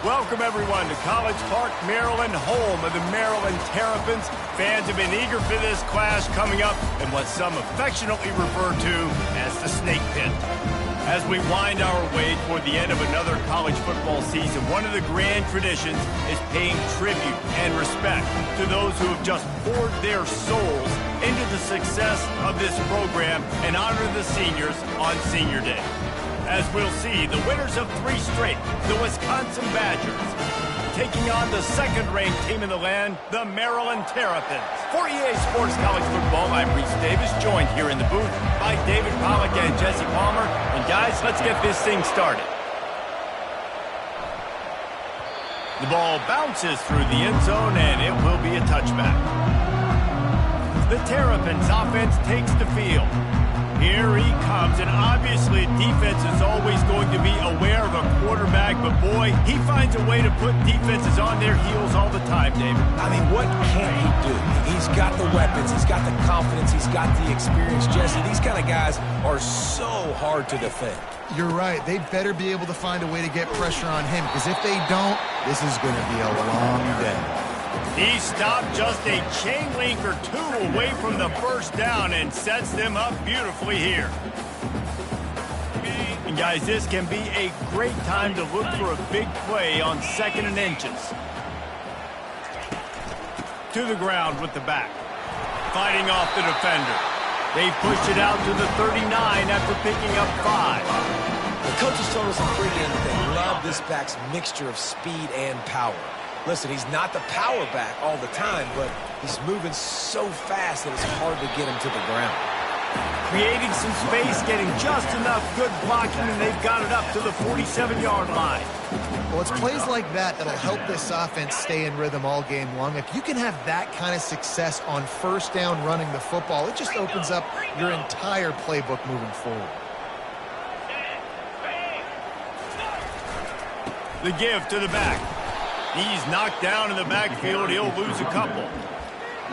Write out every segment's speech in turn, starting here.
Welcome, everyone, to College Park, Maryland, home of the Maryland Terrapins. Fans have been eager for this clash coming up in what some affectionately refer to as the snake pit. As we wind our way toward the end of another college football season, one of the grand traditions is paying tribute and respect to those who have just poured their souls into the success of this program and honor the seniors on Senior Day. As we'll see, the winners of 3 straight, the Wisconsin Badgers, taking on the second-ranked team in the land, the Maryland Terrapins. For EA Sports College Football, I'm Reese Davis, joined here in the booth by David Pollack and Jesse Palmer. And guys, let's get this thing started. The ball bounces through the end zone, and it will be a touchback. The Terrapins offense takes the field. Here he comes, and obviously defense is always going to be aware of a quarterback, but boy, he finds a way to put defenses on their heels all the time, David. I mean, what can't he do? He's got the weapons, he's got the confidence, he's got the experience. Jesse, these kind of guys are so hard to defend. You're right. They better be able to find a way to get pressure on him, because if they don't, this is going to be a long day. He stopped just a chain link or 2 away from the first down and sets them up beautifully here. And guys, this can be a great time to look for a big play on 2nd and inches. To the ground with the back. Fighting off the defender. They push it out to the 39 after picking up 5. The coaches told us in pregame that they love this back's mixture of speed and power. Listen, he's not the power back all the time, but he's moving so fast that it's hard to get him to the ground. Creating some space, getting just enough good blocking, and they've got it up to the 47-yard line. Well, it's plays like that that'll help this offense stay in rhythm all game long. If you can have that kind of success on first down running the football, it just opens up your entire playbook moving forward. The give to the back. He's knocked down in the backfield. He'll lose a couple.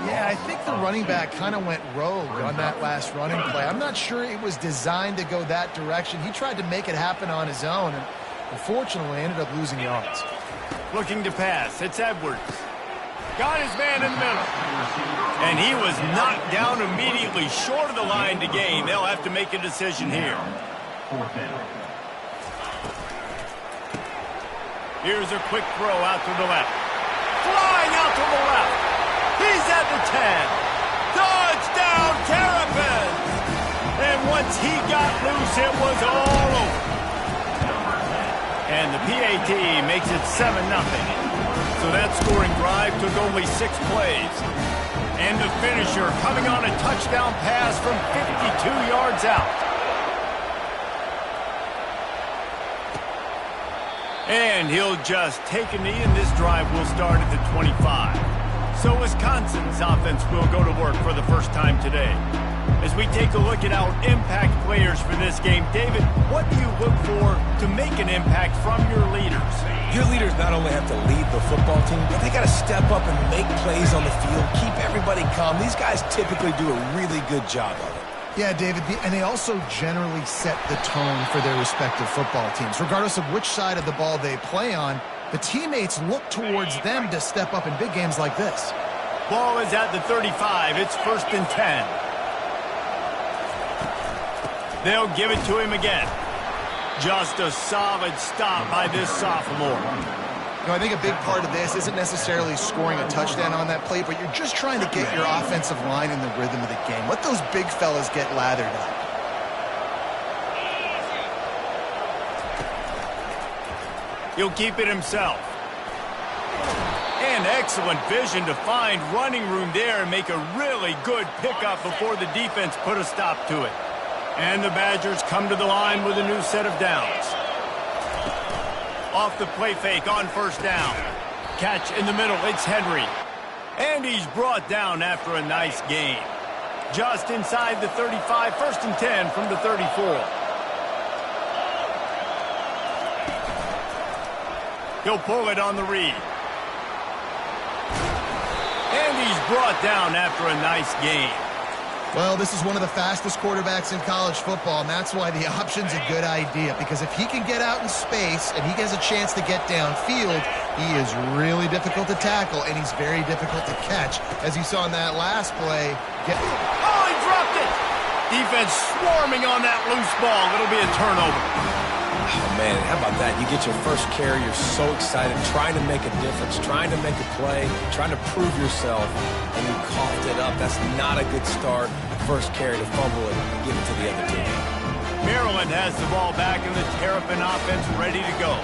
Yeah, I think the running back kind of went rogue on that last running play. I'm not sure it was designed to go that direction. He tried to make it happen on his own, and unfortunately ended up losing yards. Looking to pass. It's Edwards. Got his man in the middle. And he was knocked down immediately short of the line to gain. They'll have to make a decision here. Here's a quick throw out to the left. Flying out to the left. He's at the 10. Touchdown, Terrapins! And once he got loose, it was all over. And the PAT makes it 7-0. So that scoring drive took only 6 plays. And the finisher coming on a touchdown pass from 52 yards out. And he'll just take a knee, and this drive will start at the 25. So Wisconsin's offense will go to work for the first time today. As we take a look at our impact players for this game, David, what do you look for to make an impact from your leaders? Your leaders not only have to lead the football team, but they got to step up and make plays on the field, keep everybody calm. These guys typically do a really good job of it. Yeah, David, and they also generally set the tone for their respective football teams. Regardless of which side of the ball they play on, the teammates look towards them to step up in big games like this. Ball is at the 35. It's 1st and 10. They'll give it to him again. Just a solid stop by this sophomore. You know, I think a big part of this isn't necessarily scoring a touchdown on that play, but you're just trying to get your offensive line in the rhythm of the game. Let those big fellas get lathered up. He'll keep it himself. And excellent vision to find running room there and make a really good pickup before the defense put a stop to it. And the Badgers come to the line with a new set of downs. Off the play fake on first down. Catch in the middle, it's Henry. And he's brought down after a nice gain. Just inside the 35, 1st and 10 from the 34. He'll pull it on the read. And he's brought down after a nice gain. Well, this is one of the fastest quarterbacks in college football, and that's why the option's a good idea, because if he can get out in space and he has a chance to get downfield, he is really difficult to tackle, and he's very difficult to catch. As you saw in that last play. Oh, he dropped it! Defense swarming on that loose ball. It'll be a turnover. Oh, man, how about that? You get your first carry, you're so excited, trying to make a difference, trying to make a play, trying to prove yourself, and you coughed it up. That's not a good start. First carry to fumble it and give it to the other team. Maryland has the ball back, and the Terrapin offense ready to go.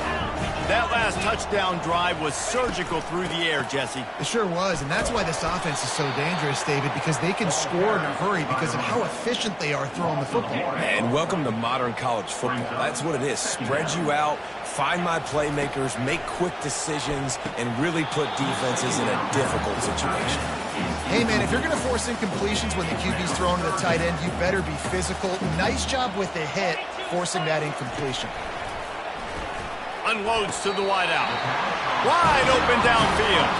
That last touchdown drive was surgical through the air, Jesse. It sure was, and that's why this offense is so dangerous, David, because they can score in a hurry because of how efficient they are throwing the football. And welcome to modern college football. That's what it is. Spread you out, find my playmakers, make quick decisions, and really put defenses in a difficult situation. Hey, man, if you're going to force incompletions when the QB's throwing to the tight end, you better be physical. Nice job with the hit, forcing that incompletion. Unloads to the wideout. Wide open downfield.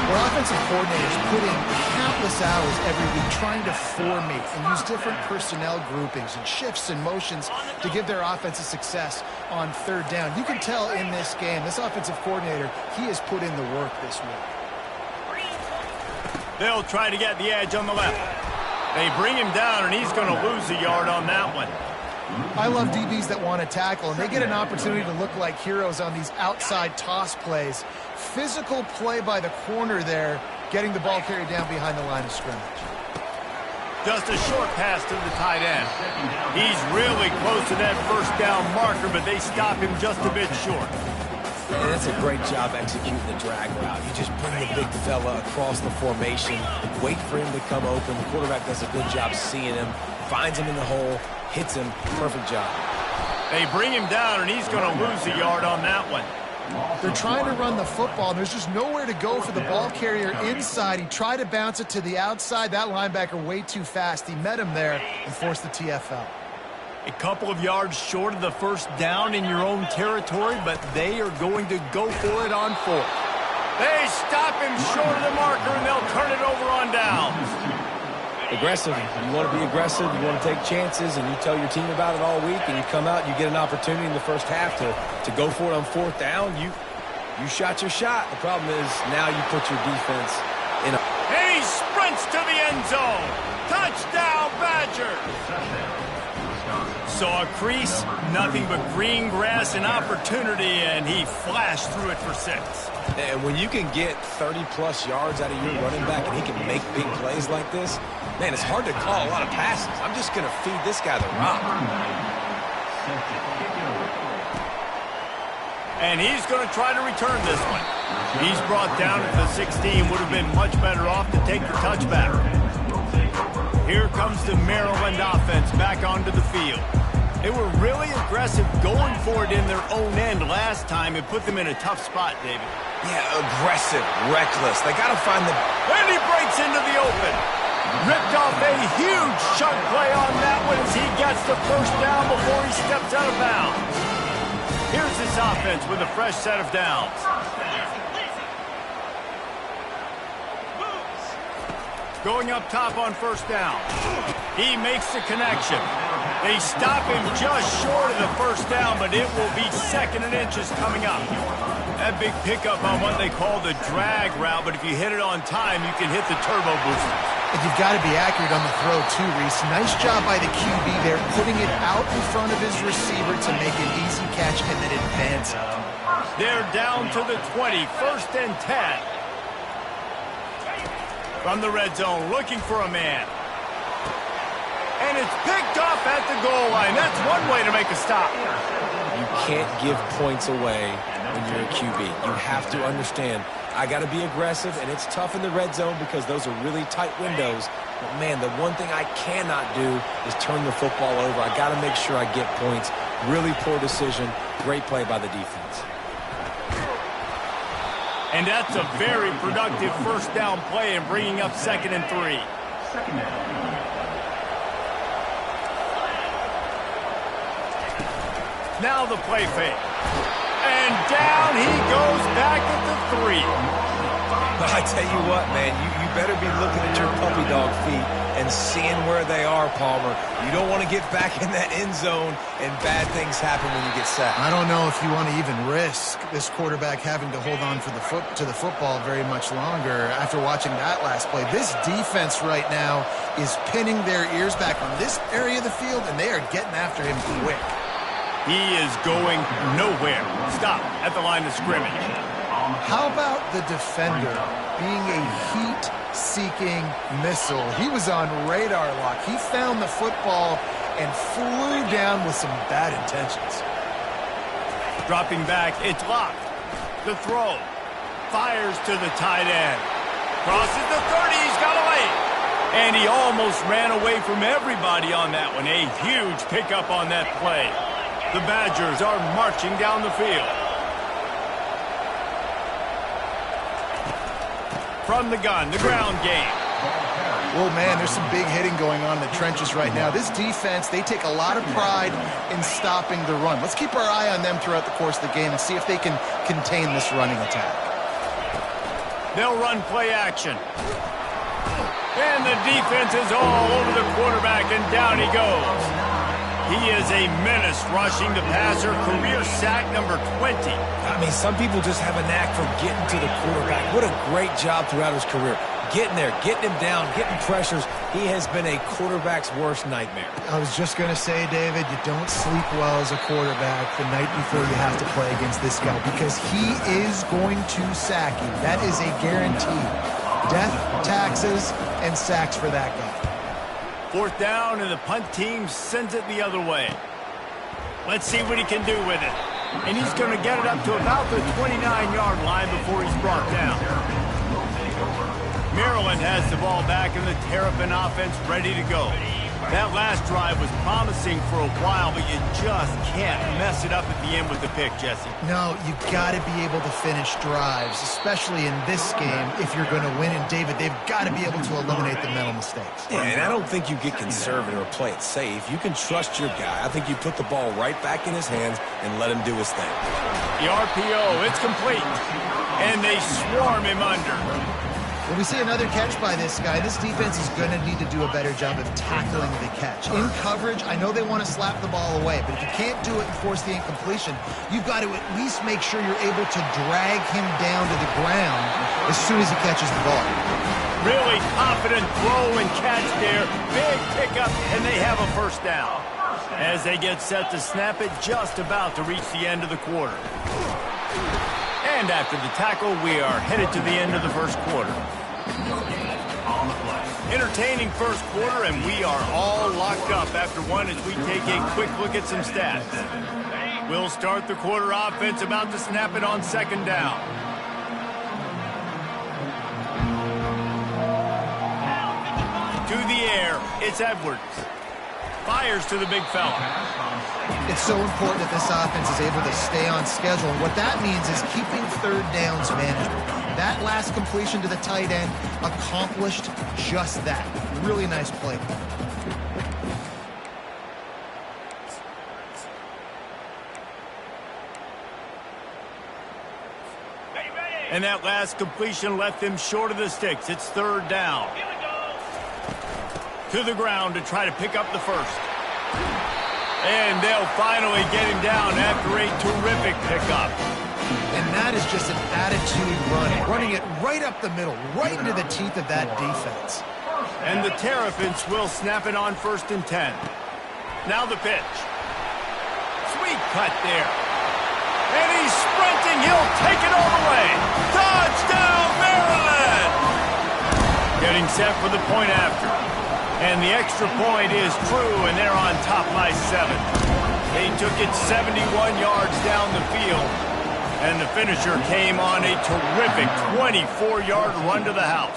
Well, offensive coordinators put in countless hours every week trying to formate and use different personnel groupings and shifts and motions to give their offense a success on third down. You can tell in this game, this offensive coordinator, he has put in the work this week. They'll try to get the edge on the left. They bring him down, and he's going to lose a yard on that one. I love DBs that want to tackle, and they get an opportunity to look like heroes on these outside toss plays. Physical play by the corner there, getting the ball carried down behind the line of scrimmage. Just a short pass to the tight end. He's really close to that first down marker, but they stop him just a bit short. And that's a great job executing the drag route. You just bring the big fella across the formation, wait for him to come open. The quarterback does a good job seeing him, finds him in the hole, hits him. Perfect job. They bring him down, and he's going to lose a yard on that one. They're trying to run the football, and there's just nowhere to go for the ball carrier inside. He tried to bounce it to the outside. That linebacker way too fast. He met him there and forced the TFL. A couple of yards short of the first down in your own territory, but they are going to go for it on fourth. They stop him short of the marker, and they'll turn it over on downs. Aggressive. You want to be aggressive. You want to take chances, and you tell your team about it all week, and you come out and you get an opportunity in the first half to go for it on fourth down. You shot your shot. The problem is now you put your defense in a... And he sprints to the end zone. Touchdown, Badgers. Saw a crease, nothing but green grass and opportunity, and he flashed through it for 6. And when you can get 30-plus yards out of your running back and he can make big plays like this, man, it's hard to call a lot of passes. I'm just going to feed this guy the rock. And he's going to try to return this one. He's brought down at the 16. Would have been much better off to take the touchback. Here comes the Maryland offense back onto the field. They were really aggressive going for it in their own end last time. It put them in a tough spot, David. Yeah, aggressive, reckless. They got to find the... And he breaks into the open. Ripped off a huge chunk play on that one as he gets the first down before he steps out of bounds. Here's this offense with a fresh set of downs. Going up top on first down. He makes the connection. They stop him just short of the first down, but it will be 2nd and inches coming up. That big pickup on what they call the drag route, but if you hit it on time, you can hit the turbo booster. And you've got to be accurate on the throw, too, Reese. Nice job by the QB there, putting it out in front of his receiver to make an easy catch and then advance it. They're down to the 20, 1st and 10. From the red zone, looking for a man. And it's picked off at the goal line. That's one way to make a stop. You can't give points away when you're a QB. You have to understand, I got to be aggressive, and it's tough in the red zone because those are really tight windows. But, man, the one thing I cannot do is turn the football over. I got to make sure I get points. Really poor decision. Great play by the defense. And that's a very productive first down play and bringing up 2nd and 3. Now the play fake. And down he goes back at the 3. But I tell you what, man, you better be looking at your puppy dog feet and seeing where they are, Palmer. You don't want to get back in that end zone and bad things happen when you get sacked. I don't know if you want to even risk this quarterback having to hold on for to the football very much longer after watching that last play. This defense right now is pinning their ears back on this area of the field, and they are getting after him quick. He is going nowhere. Stop at the line of scrimmage. How about the defender being a heat-seeking missile? He was on radar lock. He found the football and flew down with some bad intentions. Dropping back, it's locked. The throw. Fires to the tight end. Crosses the 30, he's got away. And he almost ran away from everybody on that one. A huge pickup on that play. The Badgers are marching down the field. From the gun, the ground game. Oh, man, there's some big hitting going on in the trenches right now. This defense, they take a lot of pride in stopping the run. Let's keep our eye on them throughout the course of the game and see if they can contain this running attack. They'll run play action. And the defense is all over the quarterback, and down he goes. He is a menace rushing the passer, career sack number 20. I mean, some people just have a knack for getting to the quarterback. What a great job throughout his career. Getting there, getting him down, getting pressures. He has been a quarterback's worst nightmare. I was just going to say, David, you don't sleep well as a quarterback the night before you have to play against this guy because he is going to sack you. That is a guarantee. Death, taxes, and sacks for that guy. Fourth down, and the punt team sends it the other way. Let's see what he can do with it. And he's going to get it up to about the 29-yard line before he's brought down. Maryland has the ball back in the Terrapin offense ready to go. That last drive was promising for a while, but you just can't mess it up at the end with the pick, Jesse. No, you got to be able to finish drives, especially in this game if you're going to win. And, David, they've got to be able to eliminate the mental mistakes. Yeah, and I don't think you get conservative or play it safe. You can trust your guy. I think you put the ball right back in his hands and let him do his thing. The RPO, it's complete. And they swarm him under. When we see another catch by this guy, this defense is going to need to do a better job of tackling the catch. In coverage, I know they want to slap the ball away, but if you can't do it and force the incompletion, you've got to at least make sure you're able to drag him down to the ground as soon as he catches the ball. Really confident throw and catch there. Big pickup, and they have a first down. As they get set to snap it, just about to reach the end of the quarter. And after the tackle, we are headed to the end of the first quarter. Entertaining first quarter, and we are all locked up after one as we take a quick look at some stats. We'll start the quarter offense, about to snap it on second down. To the air, it's Edwards. Fires to the big fella. It's so important that this offense is able to stay on schedule. And what that means is keeping third downs manageable. That last completion to the tight end accomplished just that. Really nice play. And that last completion left them short of the sticks. It's third down. To the ground to try to pick up the first. And they'll finally get him down after a terrific pickup. And that is just an attitude running it right up the middle, right into the teeth of that defense. And the Terrapins will snap it on 1st and 10. Now the pitch. Sweet cut there. And he's sprinting. He'll take it all the way. Touchdown, Maryland! Getting set for the point after. And the extra point is true, and they're on top by 7. They took it 71 yards down the field, and the finisher came on a terrific 24-yard run to the house.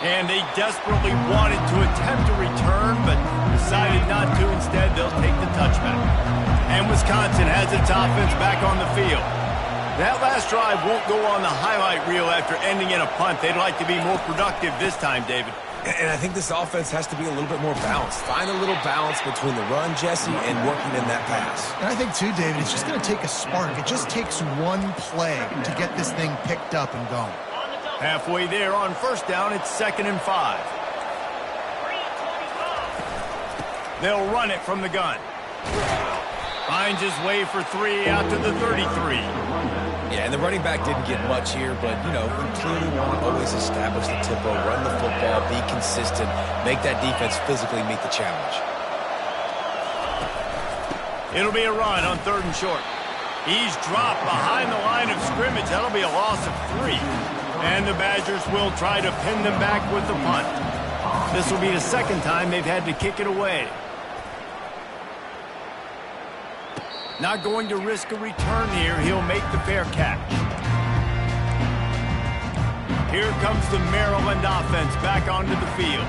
And they desperately wanted to attempt a return, but decided not to. Instead, they'll take the touchback. And Wisconsin has its offense back on the field. That last drive won't go on the highlight reel after ending in a punt. They'd like to be more productive this time, David. And I think this offense has to be a little bit more balanced. Find a little balance between the run, Jesse, and working in that pass. And I think, too, David, it's just going to take a spark. It just takes one play to get this thing picked up and going. Halfway there on first down, it's 2nd and 5. They'll run it from the gun. Finds his way for 3 out to the 33. Yeah, and the running back didn't get much here, but, you know, we clearly want to always establish the tempo, run the football, be consistent, make that defense physically meet the challenge. It'll be a run on 3rd and short. He's dropped behind the line of scrimmage. That'll be a loss of 3. And the Badgers will try to pin them back with the punt. This will be the 2nd time they've had to kick it away. Not going to risk a return here. He'll make the fair catch. Here comes the Maryland offense back onto the field.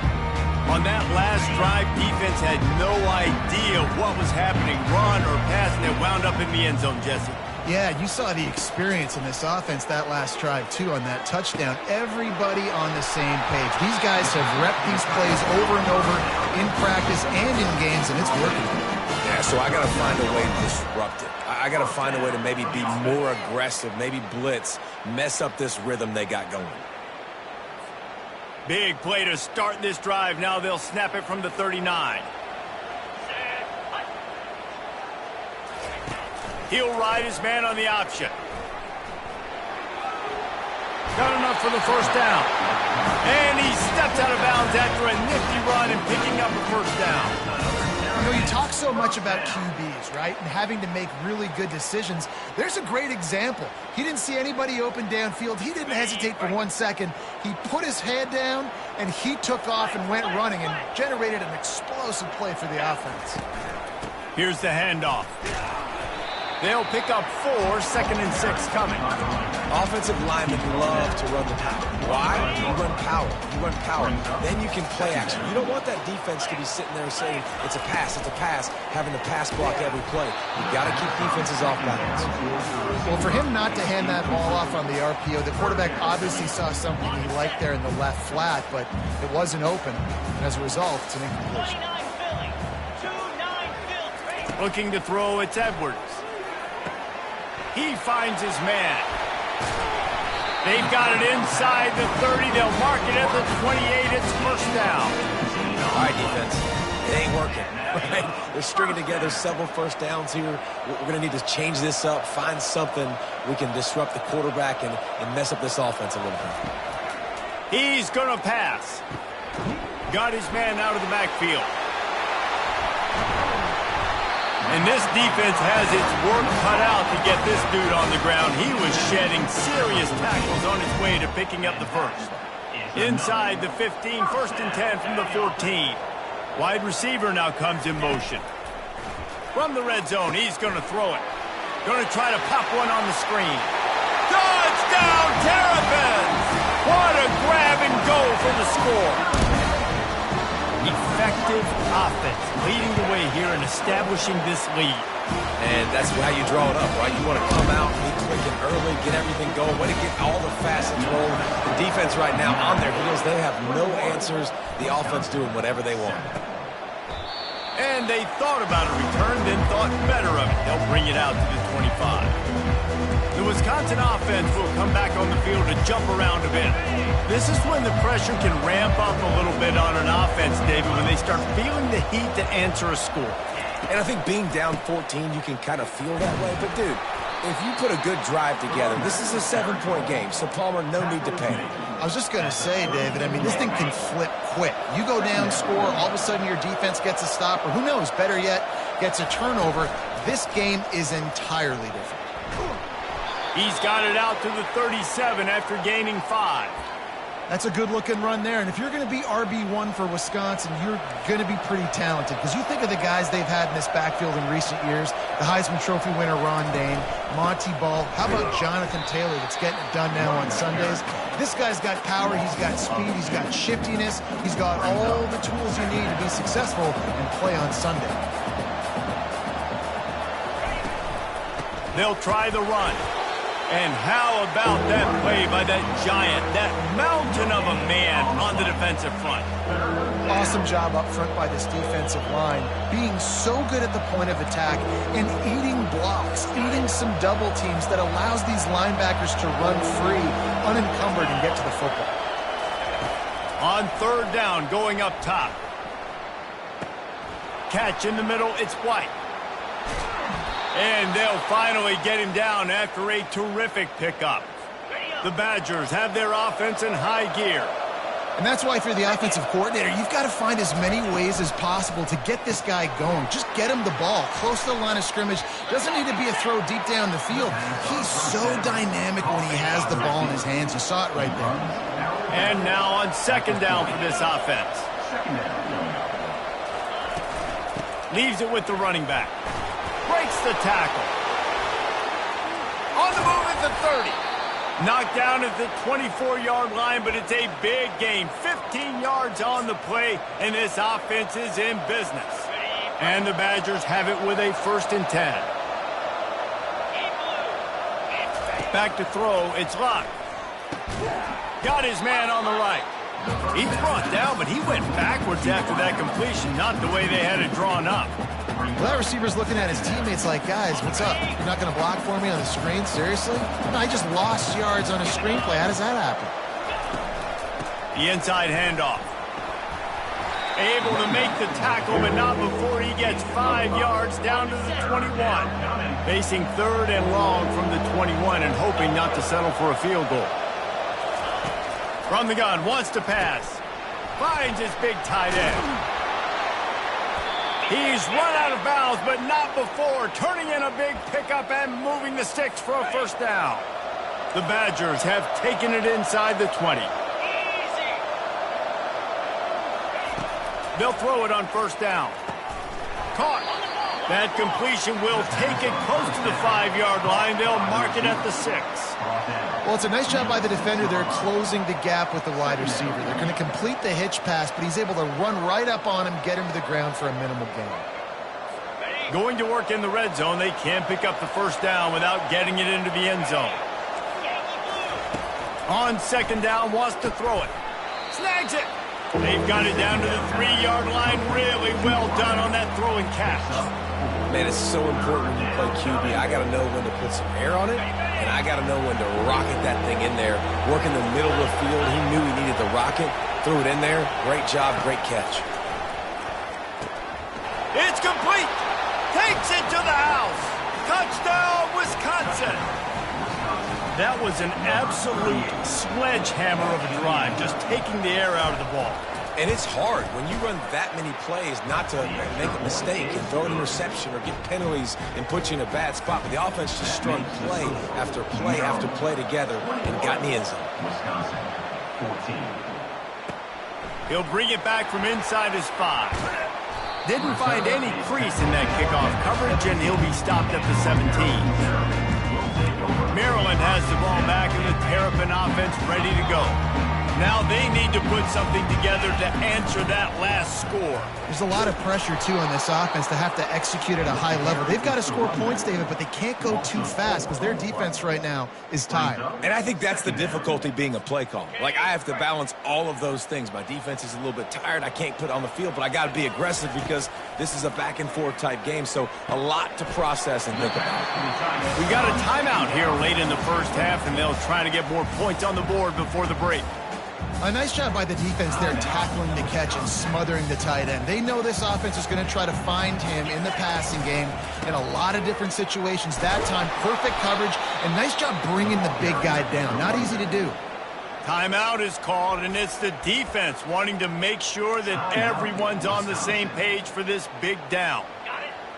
On that last drive, defense had no idea what was happening, run or pass, and it wound up in the end zone, Jesse. Yeah, you saw the experience in this offense that last drive, too, on that touchdown. Everybody on the same page. These guys have repped these plays over and over in practice and in games, and it's working. Yeah, so I got to find a way to disrupt it. I got to find a way to maybe be more aggressive, maybe blitz, mess up this rhythm they got going. Big play to start this drive. Now they'll snap it from the 39. He'll ride his man on the option. Got enough for the first down. And he steps out of bounds after a nifty run and picking up a first down. You know, you talk so much about QBs, right, and having to make really good decisions. There's a great example. He didn't see anybody open downfield. He didn't hesitate for 1 second. He put his head down, and he took off and went running and generated an explosive play for the offense. Here's the handoff. They'll pick up 4, 2nd and 6 coming. Offensive linemen love to run the power. Why? You run power. You run power. Then you can play action. You don't want that defense to be sitting there saying, it's a pass, having to pass block every play. You got to keep defenses off balance. Well, for him not to hand that ball off on the RPO, the quarterback obviously saw something he liked there in the left flat, but it wasn't open. And as a result, it's an incompletion. Looking to throw, it's Edwards. He finds his man. They've got it inside the 30. They'll mark it at the 28. It's first down. All right, defense. It ain't working. Right? They're stringing together several first downs here. We're going to need to change this up, find something we can disrupt the quarterback and mess up this offense a little bit. He's going to pass. Got his man out of the backfield. And this defense has its work cut out to get this dude on the ground. He was shedding serious tackles on his way to picking up the first. Inside the 15, 1st and 10 from the 14. Wide receiver now comes in motion. From the red zone, he's going to throw it. Going to try to pop one on the screen. Touchdown, Terrapins! What a grab and go for the score. Effective offense leading the way here and establishing this lead. And that's how you draw it up, right? You want to come out, be clicking early, get everything going, way to get all the facets rolling. The defense right now on their heels, they have no answers. The offense doing whatever they want. And they thought about a return, then thought better of it. They'll bring it out to the 25. The Wisconsin offense will come back on the field to jump around a bit. This is when the pressure can ramp up a little bit on an offense, David, when they start feeling the heat to answer a score. And I think being down 14, you can kind of feel that way. But, dude, if you put a good drive together, this is a 7-point game, so Palmer, no need to panic. I was just going to say, David, I mean, this thing can flip quick. You go down, score, all of a sudden your defense gets a stop, or who knows, better yet, gets a turnover. This game is entirely different. He's got it out to the 37 after gaining 5. That's a good-looking run there. And if you're going to be RB1 for Wisconsin, you're going to be pretty talented. Because you think of the guys they've had in this backfield in recent years, the Heisman Trophy winner Ron Dane, Monty Ball. How about Jonathan Taylor that's getting it done now on Sundays? This guy's got power, he's got speed, he's got shiftiness, he's got all the tools you need to be successful and play on Sunday. They'll try the run. And how about that play by that giant, that mountain of a man on the defensive front? Awesome job up front by this defensive line, being so good at the point of attack and eating blocks, eating some double teams that allows these linebackers to run free, unencumbered, and get to the football. On third down, going up top. Catch in the middle, it's White. And they'll finally get him down after a terrific pickup. The Badgers have their offense in high gear. And that's why if you're the offensive coordinator, you've got to find as many ways as possible to get this guy going. Just get him the ball close to the line of scrimmage. Doesn't need to be a throw deep down the field. He's so dynamic when he has the ball in his hands. You saw it right there. And now on second down for this offense. Leaves it with the running back. Breaks the tackle. On the move at the 30. Knocked down at the 24-yard line, but it's a big gain. 15 yards on the play, and this offense is in business. And the Badgers have it with a 1st and 10. Back to throw, it's Locke. Got his man on the right. He's brought down, but he went backwards after that completion, not the way they had it drawn up. Well, that receiver's looking at his teammates like, guys, what's up? You're not going to block for me on the screen? Seriously? No, I just lost yards on a screenplay. How does that happen? The inside handoff. Able to make the tackle, but not before he gets 5 yards down to the 21. Facing 3rd and long from the 21 and hoping not to settle for a field goal. From the gun, wants to pass. Finds his big tight end. He's run out of bounds, but not before. Turning in a big pickup and moving the sticks for a 1st down. The Badgers have taken it inside the 20. They'll throw it on 1st down. Caught. That completion will take it close to the 5-yard line. They'll mark it at the 6. Well, it's a nice job by the defender. They're closing the gap with the wide receiver. They're going to complete the hitch pass, but he's able to run right up on him, get him to the ground for a minimal gain. Going to work in the red zone. They can pick up the 1st down without getting it into the end zone. On 2nd down, wants to throw it. Snags it. They've got it down to the 3-yard line. Really well done on that throw and catch. Man, it's so important when you play QB. I got to know when to put some air on it, and I got to know when to rocket that thing in there. Work in the middle of the field. He knew he needed the rocket. Threw it in there. Great job, great catch. It's complete. Takes it to the house. Touchdown, Wisconsin. That was an absolute sledgehammer of a drive, just taking the air out of the ball. And it's hard when you run that many plays not to make a mistake and throw an interception or get penalties and put you in a bad spot. But the offense just strung play after play after play together and got in the end zone. He'll bring it back from inside his 5. Didn't find any crease in that kickoff coverage, and he'll be stopped at the 17. Maryland has the ball back, and the Terrapin offense ready to go. Now they need to put something together to answer that last score. There's a lot of pressure, too, on this offense to have to execute at a high level. They've got to score points, David, but they can't go too fast because their defense right now is tired. And I think that's the difficulty being a play call. Like, I have to balance all of those things. My defense is a little bit tired. I can't put on the field, but I got to be aggressive because this is a back-and-forth type game, so a lot to process and think about. We got a timeout here late in the 1st half, and they'll try to get more points on the board before the break. A nice job by the defense there tackling the catch and smothering the tight end. They know this offense is going to try to find him in the passing game in a lot of different situations. That time, perfect coverage, and nice job bringing the big guy down. Not easy to do. Timeout is called, and it's the defense wanting to make sure that everyone's on the same page for this big down.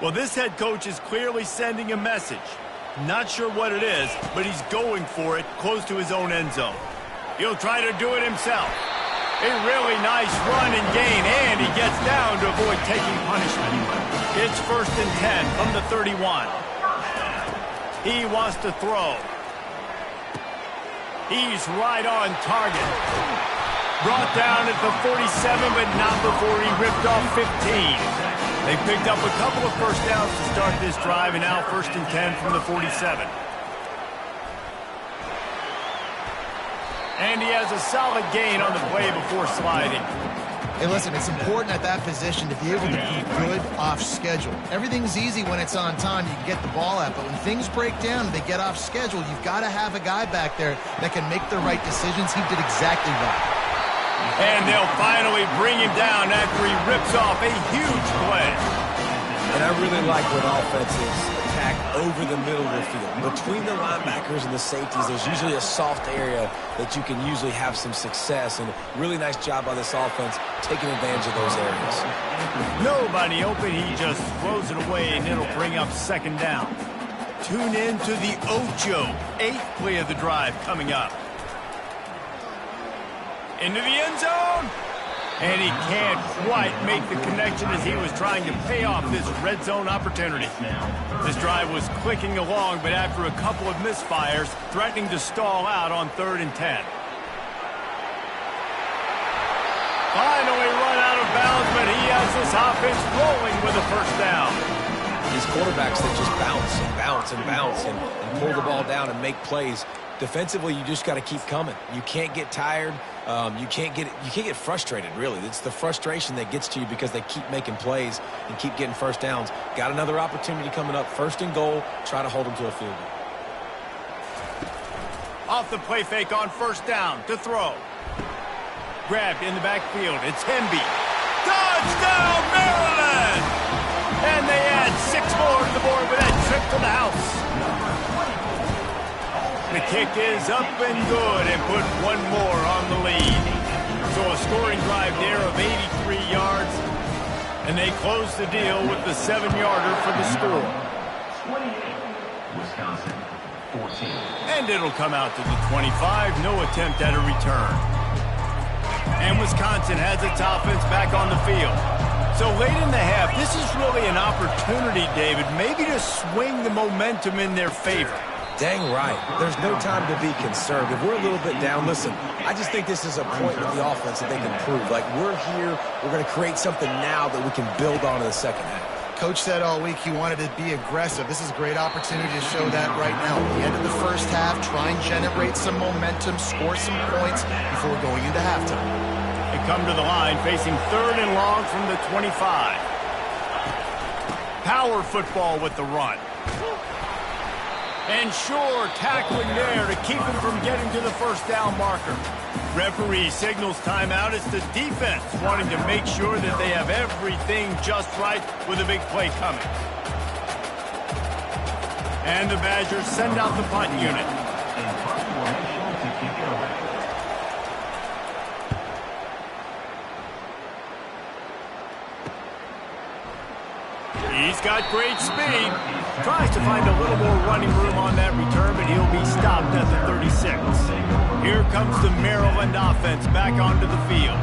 Well, this head coach is clearly sending a message. Not sure what it is, but he's going for it close to his own end zone. He'll try to do it himself. A really nice run and gain, and he gets down to avoid taking punishment. It's 1st and 10 from the 31. He wants to throw. He's right on target. Brought down at the 47, but not before he ripped off 15. They picked up a couple of 1st downs to start this drive, and now 1st and 10 from the 47. And he has a solid gain on the play before sliding. Hey, listen, it's important at that position to be able to be good off schedule. Everything's easy when it's on time. You can get the ball out. But when things break down and they get off schedule, you've got to have a guy back there that can make the right decisions. He did exactly that. And they'll finally bring him down after he rips off a huge play. And I really like when offenses attack over the middle of the field. Between the linebackers and the safeties, there's usually a soft area that you can usually have some success. And really nice job by this offense taking advantage of those areas. Nobody open. He just throws it away, and it'll bring up second down. Tune in to the Ocho. 8th play of the drive coming up. Into the end zone. And he can't quite make the connection as he was trying to pay off this red zone opportunity. This drive was clicking along, but after a couple of misfires, threatening to stall out on 3rd and 10. Finally run out of bounds, but he has this offense rolling with a first down. These quarterbacks that just bounce and bounce and bounce and pull the ball down and make plays. Defensively, you just got to keep coming. You can't get tired. You can't get frustrated, really. It's the frustration that gets to you because they keep making plays and keep getting first downs. Got another opportunity coming up. 1st and goal. Try to hold them to a field goal. Off the play fake on 1st down to throw. Grabbed in the backfield. It's Hemby. Touchdown, Maryland! And they add 6 more to the board with that trip to the house. The kick is up and good and put 1 more on the lead. So a scoring drive there of 83 yards. And they close the deal with the 7-yarder for the score. 28, Wisconsin, 14. And it'll come out to the 25. No attempt at a return. And Wisconsin has its offense back on the field. So late in the half, this is really an opportunity, David, maybe to swing the momentum in their favor. Dang right. There's no time to be concerned. If we're a little bit down, listen, I just think this is a point with the offense that they can prove. Like, we're here, we're going to create something now that we can build on in the second half. Coach said all week he wanted to be aggressive. This is a great opportunity to show that right now. At the end of the first half, try and generate some momentum, score some points before going into halftime. They come to the line facing 3rd and long from the 25. Power football with the run. And sure, tackling there to keep him from getting to the 1st down marker. Referee signals timeout. It's the defense wanting to make sure that they have everything just right with a big play coming. And the Badgers send out the punt unit. He's got great speed. Tries to find a little more running room on that return, but he'll be stopped at the 36. Here comes the Maryland offense back onto the field.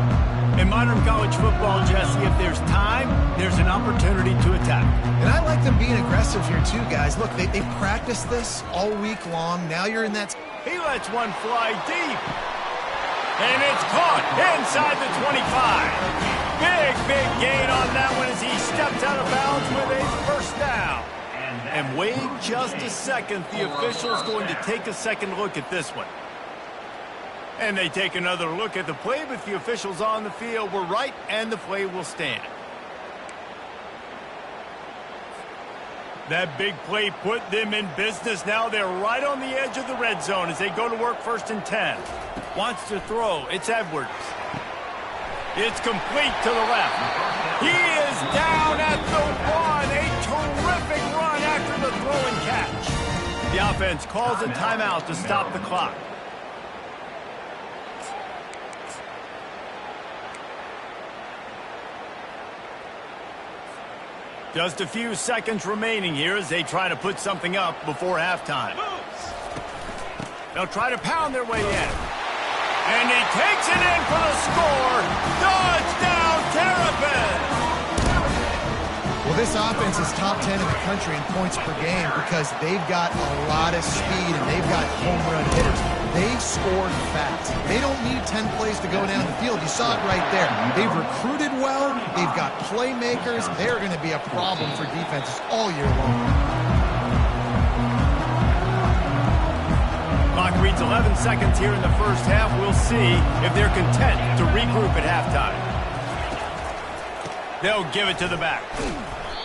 In modern college football, Jesse, if there's time, there's an opportunity to attack. And I like them being aggressive here too, guys. Look, they practiced this all week long. Now you're in that... He lets one fly deep. And it's caught inside the 25. Big gain on that one as he steps out of bounds with a 1st down. And wait just a second. The official's going to take a second look at this one. And they take another look at the play, but the officials on the field were right, and the play will stand. That big play put them in business. Now they're right on the edge of the red zone as they go to work 1st and 10. Wants to throw. It's Edwards. It's complete to the left. He is down at the 1. A terrific run after the throw and catch. The offense calls a timeout to stop the clock. Just a few seconds remaining here as they try to put something up before halftime. They'll try to pound their way in. And he takes it in for the score. Touchdown, Terrapins! Well, this offense is top 10 in the country in points per game because they've got a lot of speed and they've got home run hitters. They scored fast. They don't need 10 plays to go down the field. You saw it right there. They've recruited well. They've got playmakers. They're going to be a problem for defenses all year long. Clock reads 11 seconds here in the first half. We'll see if they're content to regroup at halftime. They'll give it to the back.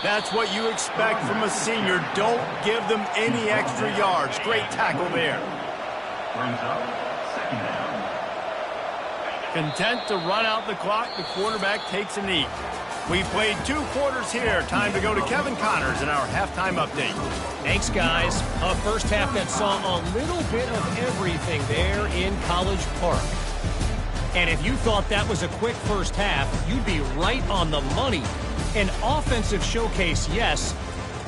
That's what you expect from a senior. Don't give them any extra yards. Great tackle there. Brings up second down. Content to run out the clock. The quarterback takes a knee. We played 2 quarters here. Time to go to Kevin Connors in our halftime update. Thanks, guys. A first half that saw a little bit of everything there in College Park. And if you thought that was a quick first half, you'd be right on the money. An offensive showcase, yes,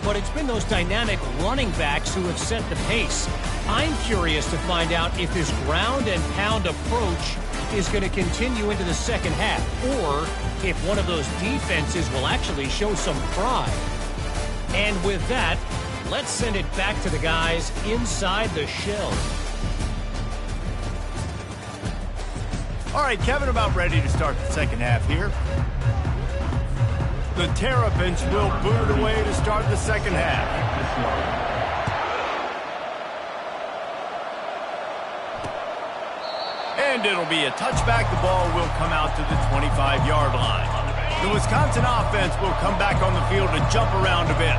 but it's been those dynamic running backs who have set the pace. I'm curious to find out if this ground and pound approach is going to continue into the second half, or if one of those defenses will actually show some pride. And with that, let's send it back to the guys inside the shell. All right, Kevin, about ready to start the second half here. The Terrapins will boot it away to start the second half. And it'll be a touchback. The ball will come out to the 25-yard line. The Wisconsin offense will come back on the field to jump around a bit.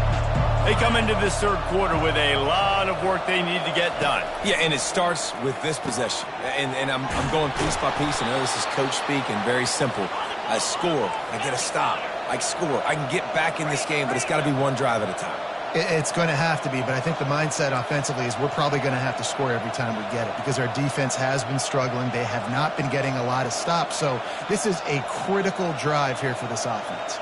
They come into this third quarter with a lot of work they need to get done. Yeah, and it starts with this possession. And I'm going piece by piece. I know this is coach speak and very simple. I score. I get a stop. I score. I can get back in this game, but it's got to be one drive at a time. It's going to have to be, but I think the mindset offensively is we're probably going to have to score every time we get it because our defense has been struggling. They have not been getting a lot of stops, so this is a critical drive here for this offense.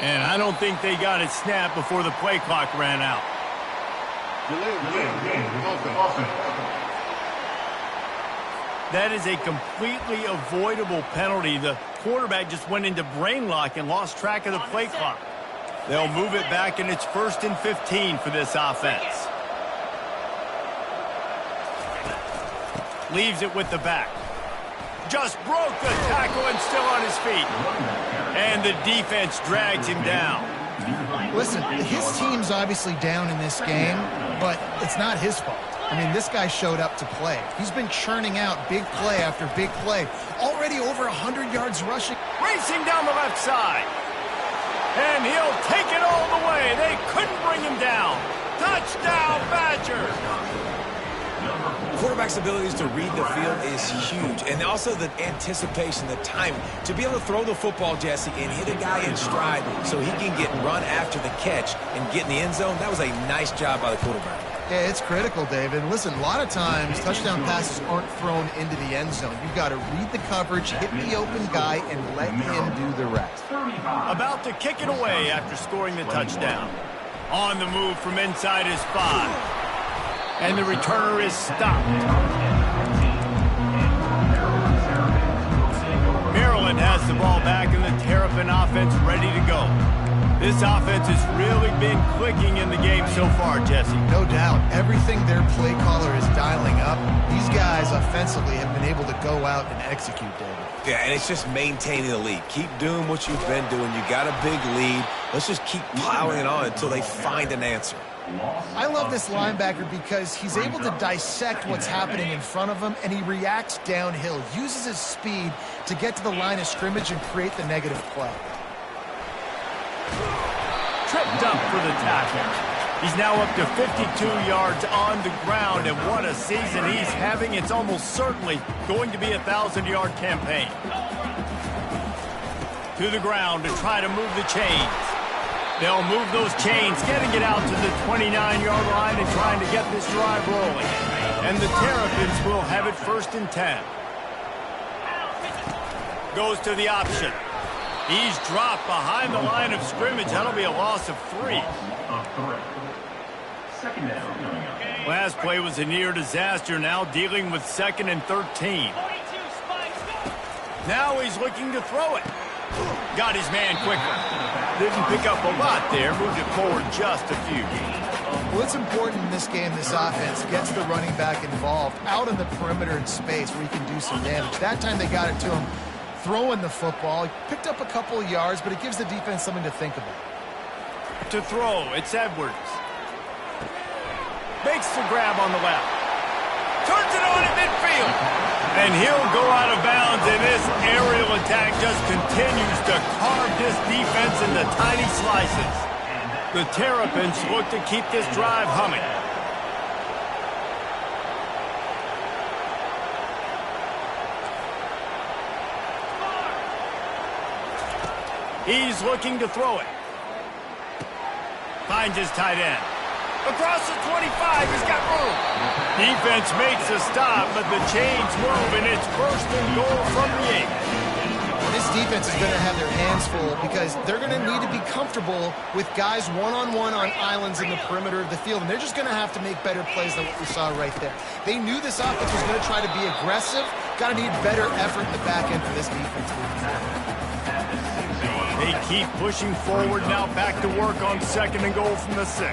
And I don't think they got it snapped before the play clock ran out. That is a completely avoidable penalty. The quarterback just went into brain lock and lost track of the play clock. They'll move it back, and it's 1st and 15 for this offense. Leaves it with the back. Just broke the tackle and still on his feet. And the defense drags him down. Listen, his team's obviously down in this game, but it's not his fault. I mean, this guy showed up to play. He's been churning out big play after big play. Already over 100 yards rushing. Racing down the left side. And he'll take it all the way. They couldn't bring him down. Touchdown, Badgers. Quarterback's abilities to read the field is huge, and also the anticipation, the timing. To be able to throw the football, Jesse, and hit a guy in stride so he can get run after the catch and get in the end zone, that was a nice job by the quarterback. Yeah, it's critical, David. Listen, a lot of times touchdown passes aren't thrown into the end zone. You've got to read the coverage, hit the open guy, and let him do the rest. About to kick it away after scoring the touchdown. On the move from inside his 5. And the returner is stopped. Maryland has the ball back, and the Terrapin offense ready to go. This offense has really been clicking in the game so far, Jesse. No doubt. Everything their play caller is dialing up, these guys offensively have been able to go out and execute, David. Yeah, and it's just maintaining the lead. Keep doing what you've been doing. You got a big lead. Let's just keep piling it on until they find an answer. I love this linebacker because he's able to dissect what's happening in front of him, and he reacts downhill, uses his speed to get to the line of scrimmage and create the negative play. Tripped up for the tackle. He's now up to 52 yards on the ground, and what a season he's having. It's almost certainly going to be a 1,000-yard campaign. To the ground to try to move the chains. They'll move those chains, getting it out to the 29-yard line and trying to get this drive rolling. And the Terrapins will have it 1st and 10. Goes to the option. He's dropped behind the line of scrimmage. That'll be a loss of 3. Second down. Last play was a near disaster. Now dealing with 2nd and 13. Now he's looking to throw it. Got his man quickly. Didn't pick up a lot there. Moved it forward just a few. Well, it's important in this game, this offense gets the running back involved out in the perimeter in space where he can do some damage. That time they got it to him throwing the football. He picked up a couple of yards, but it gives the defense something to think about. To throw, it's Edwards. Makes the grab on the left. Turns it on at midfield. And he'll go out of bounds, and this aerial attack just continues to carve this defense into tiny slices. The Terrapins look to keep this drive humming. He's looking to throw it. Finds his tight end. Across the 25, he's got room. Defense makes a stop, but the chains move, and it's first and goal from the 8. This defense is going to have their hands full because they're going to need to be comfortable with guys one-on-one on islands in the perimeter of the field, and they're just going to have to make better plays than what we saw right there. They knew this offense was going to try to be aggressive. Got to need better effort in the back end for this defense moving forward. They keep pushing forward, now back to work on second and goal from the 6.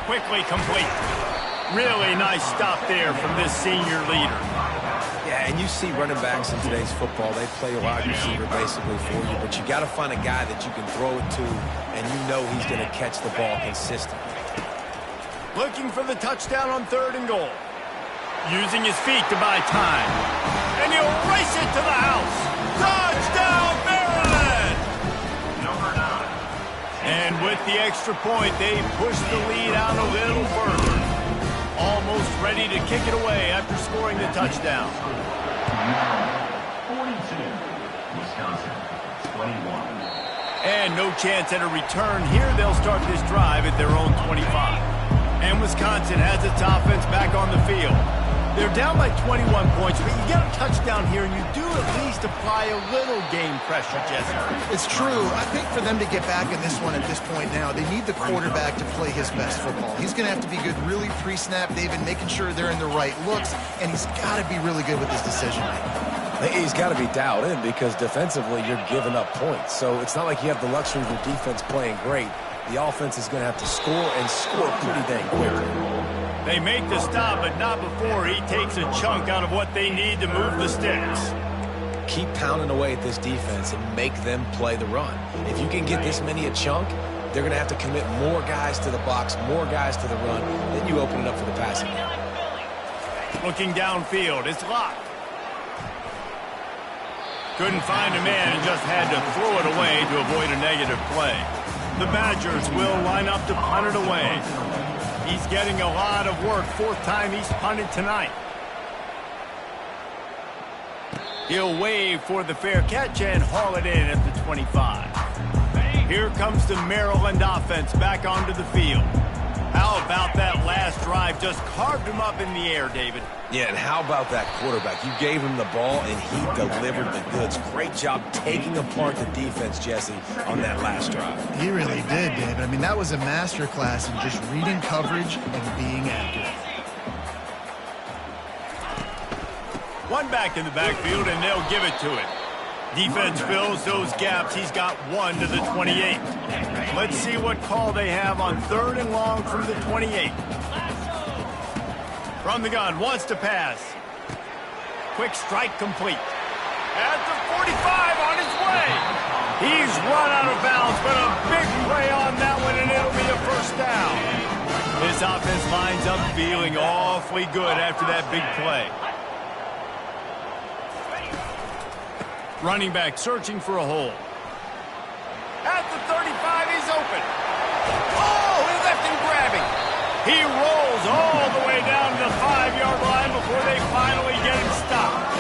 Quickly complete. Really nice stop there from this senior leader. Yeah, and you see running backs in today's football, they play a wide receiver basically for you, but you got to find a guy that you can throw it to, and you know he's going to catch the ball consistently. Looking for the touchdown on third and goal. Using his feet to buy time. And he'll race it to the house. Touchdown, Maryland! Number 9. And with the extra point, they push the lead out a little further. Almost ready to kick it away after scoring the touchdown. 42. Wisconsin, 21. And no chance at a return here. They'll start this drive at their own 25. And Wisconsin has its offense back on the field. They're down by 21 points, but you get a touchdown here, and you do at least apply a little game pressure, Jesse. It's true. I think for them to get back in this one at this point now, they need the quarterback to play his best football. He's going to have to be good really pre-snap, David, making sure they're in the right looks, and he's got to be really good with his decision-making. He's got to be dialed in because defensively you're giving up points. So it's not like you have the luxury of your defense playing great. The offense is going to have to score and score pretty dang quickly. They make the stop, but not before he takes a chunk out of what they need to move the sticks. Keep pounding away at this defense and make them play the run. If you can get this many a chunk, they're going to have to commit more guys to the box, more guys to the run. Then you open it up for the passing game. Looking downfield, it's locked. Couldn't find a man and just had to throw it away to avoid a negative play. The Badgers will line up to punt it away. He's getting a lot of work. 4th time he's punted tonight. He'll wave for the fair catch and haul it in at the 25. Here comes the Maryland offense back onto the field. How about that last drive? Just carved him up in the air, David. Yeah, and how about that quarterback? You gave him the ball, and he delivered the goods. Great job taking apart the defense, Jesse, on that last drive. He really did, David. I mean, that was a masterclass in just reading coverage and being accurate. One back in the backfield, and they'll give it to it. Defense fills those gaps. He's got one to the 28. Let's see what call they have on 3rd and long from the 28. From the gun, wants to pass. Quick strike complete. At the 45 on his way. He's run out of bounds, but a big play on that one, and it'll be a first down. This offense lines up feeling awfully good after that big play. Running back searching for a hole. At the 35, he's open. Oh, he left him grabbing. He rolls all the way down to the 5-yard line before they finally get him stopped.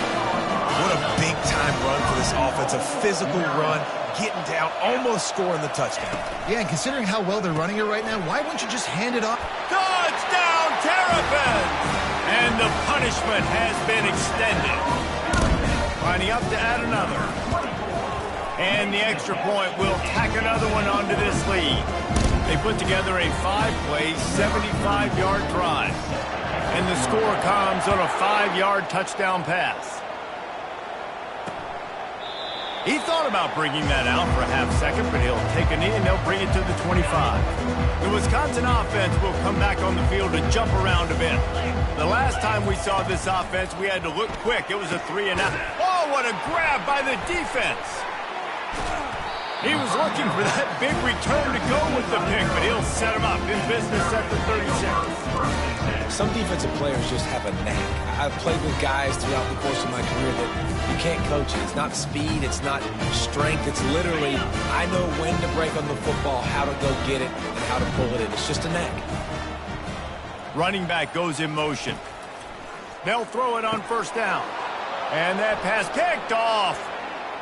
What a big-time run for this offense. A physical run, getting down, almost scoring the touchdown. Yeah, and considering how well they're running it right now, why wouldn't you just hand it off? Touchdown, Terrapins! And the punishment has been extended. Lining up to add another. And the extra point will tack another one onto this lead. They put together a 5-play, 75-yard drive. And the score comes on a 5-yard touchdown pass. He thought about bringing that out for a half second, but he'll take a knee and they'll bring it to the 25. The Wisconsin offense will come back on the field to jump around a bit. The last time we saw this offense, we had to look quick. It was a 3-and-out. Oh, what a grab by the defense. He was looking for that big return to go with the pick, but he'll set him up in business at the 36. Some defensive players just have a knack. I've played with guys throughout the course of my career that you can't coach it. It's not speed, it's not strength. It's literally, I know when to break on the football, how to go get it, and how to pull it in. It's just a knack. Running back goes in motion. They'll throw it on first down. And that pass picked off.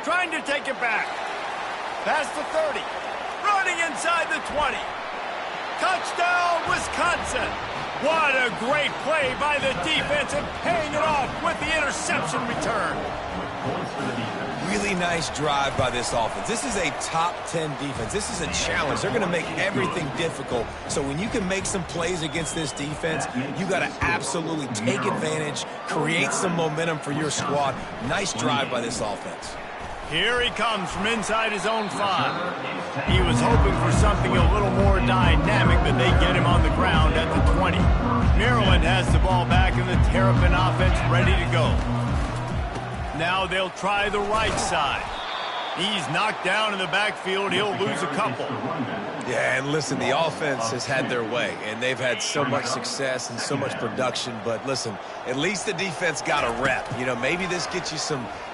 Trying to take it back. Past the 30. Running inside the 20. Touchdown, Wisconsin. What a great play by the defense and paying it off with the interception return. Really nice drive by this offense. This is a top 10 defense. This is a challenge. They're going to make everything difficult. So when you can make some plays against this defense, you got to absolutely take advantage, create some momentum for your squad. Nice drive by this offense. Here he comes from inside his own 5. He was hoping for something a little more dynamic, but they get him on the ground at the 20. Maryland has the ball back and the Terrapin offense ready to go. Now they'll try the right side. He's knocked down in the backfield. He'll lose a couple. Yeah, and listen, the offense has had their way, and they've had so much success and so much production. But listen, at least the defense got a rep. You know, maybe this gets you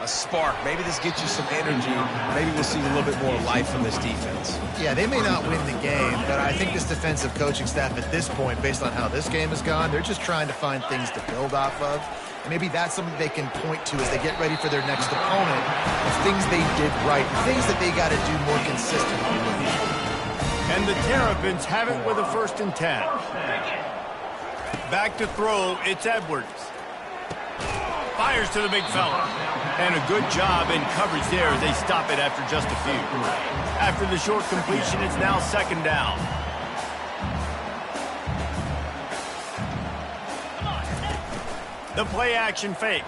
a spark. Maybe this gets you some energy. Maybe we'll see a little bit more life from this defense. Yeah, they may not win the game, but I think this defensive coaching staff at this point, based on how this game has gone, they're just trying to find things to build off of. And maybe that's something they can point to as they get ready for their next opponent of things they did right, things that they got to do more consistently. And the Terrapins have it with a 1st and 10. Back to throw, it's Edwards. Fires to the big fella. And a good job in coverage there as they stop it after just a few. After the short completion, it's now 2nd down. The play action fake.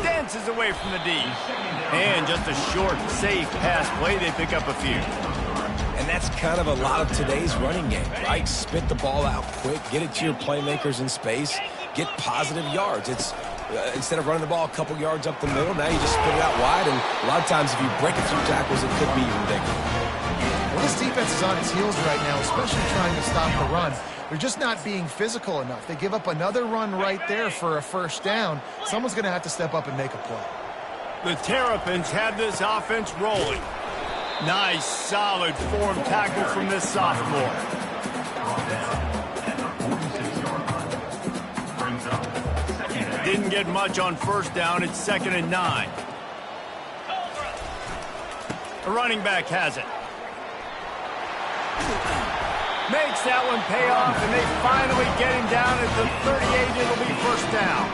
Dances away from the D. And just a short, safe pass play. They pick up a few. And that's kind of a lot of today's running game, right? Spit the ball out quick, get it to your playmakers in space, get positive yards. It's instead of running the ball a couple yards up the middle, now you just spit it out wide. And a lot of times if you break a few tackles, it could be even bigger. Well, this defense is on its heels right now, especially trying to stop the run. They're just not being physical enough. They give up another run right there for a 1st down. Someone's going to have to step up and make a play. The Terrapins have this offense rolling. Nice, solid form tackle from this sophomore. Didn't get much on 1st down. It's 2nd and 9. The running back has it. Makes that one pay off, and they finally get him down at the 38. It'll be 1st down.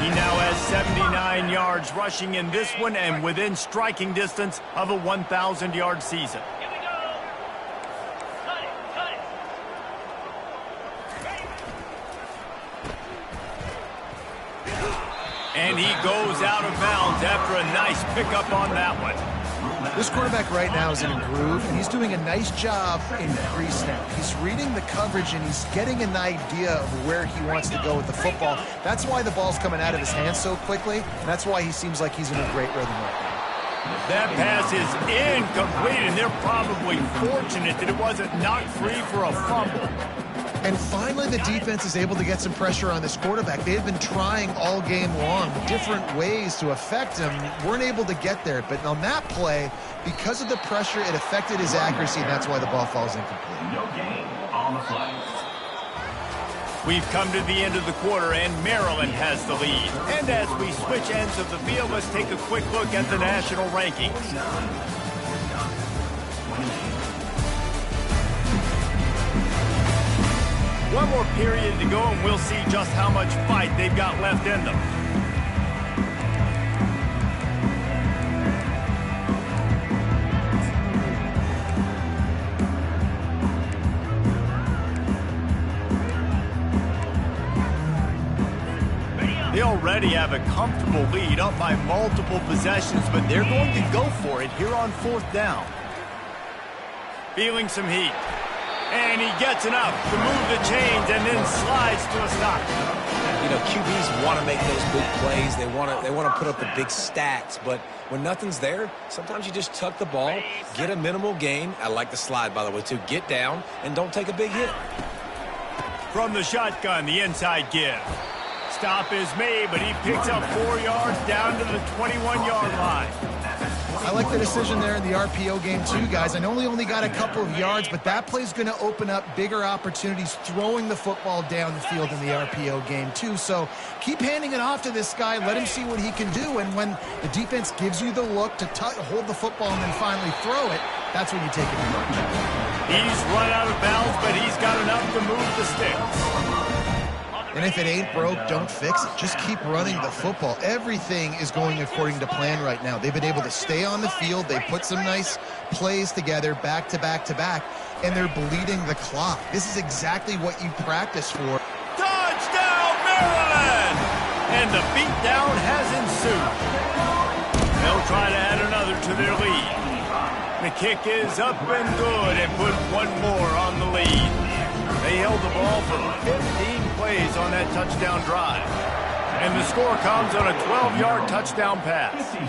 He now has 79 yards rushing in this one and within striking distance of a 1,000-yard season. And he goes out of bounds after a nice pickup on that one. This quarterback right now is in a groove, and he's doing a nice job in pre-snap. He's reading the coverage, and he's getting an idea of where he wants to go with the football. That's why the ball's coming out of his hands so quickly, and that's why he seems like he's in a great rhythm right now. That pass is incomplete, and they're probably fortunate that it wasn't knocked free for a fumble. And finally, the defense is able to get some pressure on this quarterback. They have been trying all game long different ways to affect him. Weren't able to get there. But on that play, because of the pressure, it affected his accuracy, and that's why the ball falls incomplete. No gain on the flag. We've come to the end of the quarter, and Maryland has the lead. And as we switch ends of the field, let's take a quick look at the national rankings. One more period to go, and we'll see just how much fight they've got left in them. Ready up. They already have a comfortable lead up by multiple possessions, but they're going to go for it here on 4th down. Feeling some heat. And he gets enough to move the chains and then slides to a stop. You know, QBs want to make those big plays. They want to put up the big stats, but when nothing's there, sometimes you just tuck the ball, get a minimal gain. I like the slide, by the way, too. Get down and don't take a big hit. From the shotgun, the inside give. Stop is made, but he picks up 4 yards down to the 21-yard line. I like the decision there in the RPO game too, guys. I know he only got a couple of yards, but that play's going to open up bigger opportunities throwing the football down the field in the RPO game too. So keep handing it off to this guy. Let him see what he can do. And when the defense gives you the look to hold the football and then finally throw it, that's when you take advantage. He's run out of bounds, but he's got enough to move the sticks. And if it ain't broke, don't fix it. Just keep running the football. Everything is going according to plan right now. They've been able to stay on the field. They put some nice plays together back to back to back, and they're bleeding the clock. This is exactly what you practice for. Touchdown, Maryland! And the beatdown has ensued. They'll try to add another to their lead. The kick is up and good and put one more on the lead. They held the ball for 15 plays on that touchdown drive. And the score comes on a 12-yard touchdown pass. 56,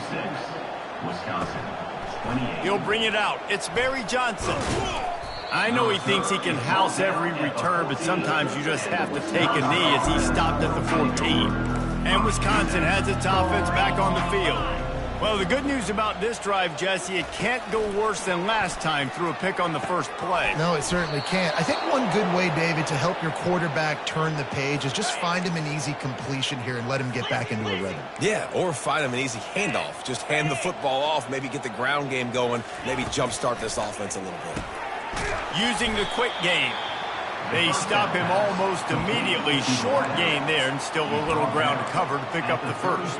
Wisconsin, 28. He'll bring it out. It's Barry Johnson. I know he thinks he can house every return, but sometimes you just have to take a knee as he stopped at the 14. And Wisconsin has its offense back on the field. Well, the good news about this drive, Jesse, it can't go worse than last time through a pick on the first play. No, it certainly can't. I think one good way, David, to help your quarterback turn the page is just find him an easy completion here and let him get back into a rhythm. Yeah, or find him an easy handoff. Just hand the football off, maybe get the ground game going, maybe jumpstart this offense a little bit. Using the quick game. They stop him almost immediately. Short gain there, and still a little ground to cover to pick up the first.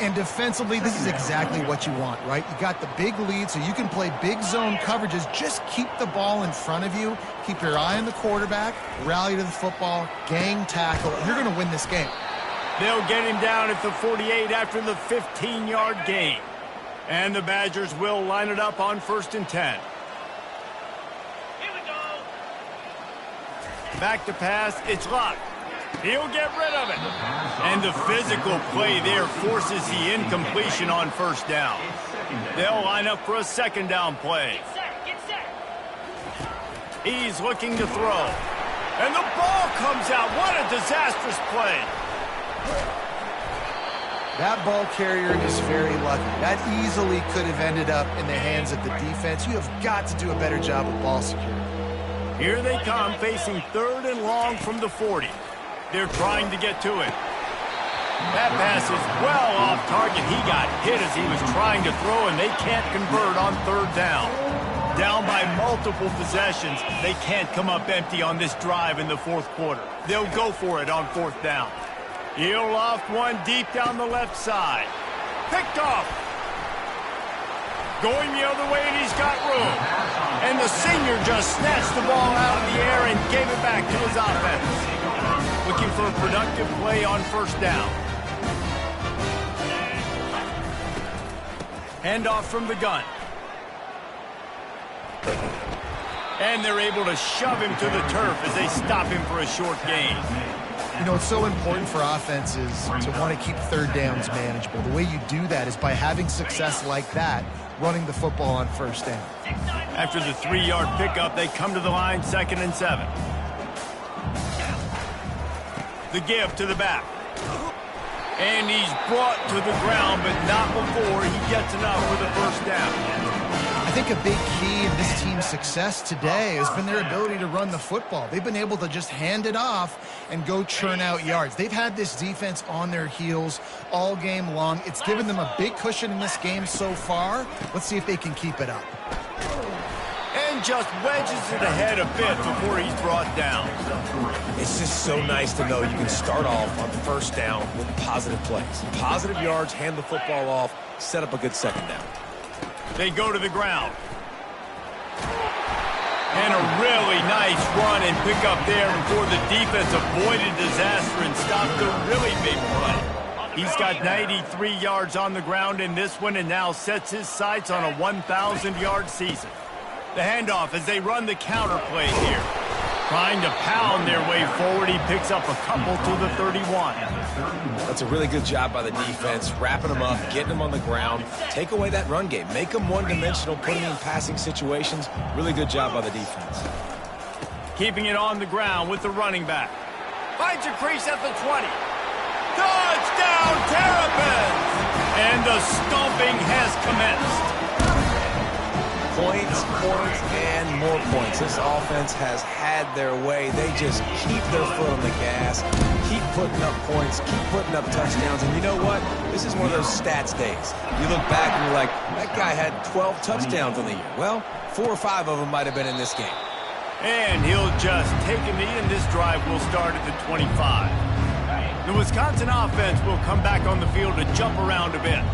And defensively, this is exactly what you want, right? You got the big lead, so you can play big zone coverages. Just keep the ball in front of you. Keep your eye on the quarterback. Rally to the football. Gang tackle. You're going to win this game. They'll get him down at the 48 after the 15-yard gain. And the Badgers will line it up on 1st and 10. Back to pass, it's locked. He'll get rid of it. And the physical play there forces the incompletion on 1st down. They'll line up for a 2nd down play. He's looking to throw. And the ball comes out. What a disastrous play. That ball carrier is very lucky. That easily could have ended up in the hands of the defense. You have got to do a better job of ball security. Here they come, facing 3rd and long from the 40. They're trying to get to it. That pass is well off target. He got hit as he was trying to throw, and they can't convert on 3rd down. Down by multiple possessions, they can't come up empty on this drive in the 4th quarter. They'll go for it on 4th down. He'll loft one deep down the left side. Picked off. Going the other way, and he's got room. And the senior just snatched the ball out of the air and gave it back to his offense. Looking for a productive play on 1st down. Handoff from the gun. And they're able to shove him to the turf as they stop him for a short gain. You know, it's so important for offenses to want to keep 3rd downs manageable. The way you do that is by having success like that, running the football on 1st down. After the 3-yard pickup, they come to the line, 2nd and 7. The give to the back. And he's brought to the ground, but not before he gets enough for the 1st down. I think a big key in this team's success today has been their ability to run the football. They've been able to just hand it off and go churn out yards. They've had this defense on their heels all game long. It's given them a big cushion in this game so far. Let's see if they can keep it up. And just wedges it ahead a bit before he's brought down. It's just so nice to know you can start off on 1st down with positive plays. Positive yards, hand the football off, set up a good 2nd down. They go to the ground. And a really nice run and pick up there before the defense avoided disaster and stopped a really big play. He's got 93 yards on the ground in this one and now sets his sights on a 1,000-yard season. The handoff as they run the counter play here. Trying to pound their way forward, he picks up a couple to the 31. That's a really good job by the defense, wrapping them up, getting them on the ground. Take away that run game. Make them one-dimensional, putting them in passing situations. Really good job by the defense. Keeping it on the ground with the running back. Finds a crease at the 20. Touchdown, Terrapins! And the stomping has commenced. Points, and more points. This offense has had their way. They just keep their foot on the gas, keep putting up points, keep putting up touchdowns. And you know what? This is one of those stats days. You look back and you're like, that guy had 12 touchdowns on the year. Well, 4 or 5 of them might have been in this game. And he'll just take a knee, and this drive will start at the 25. The Wisconsin offense will come back on the field to jump around a bit.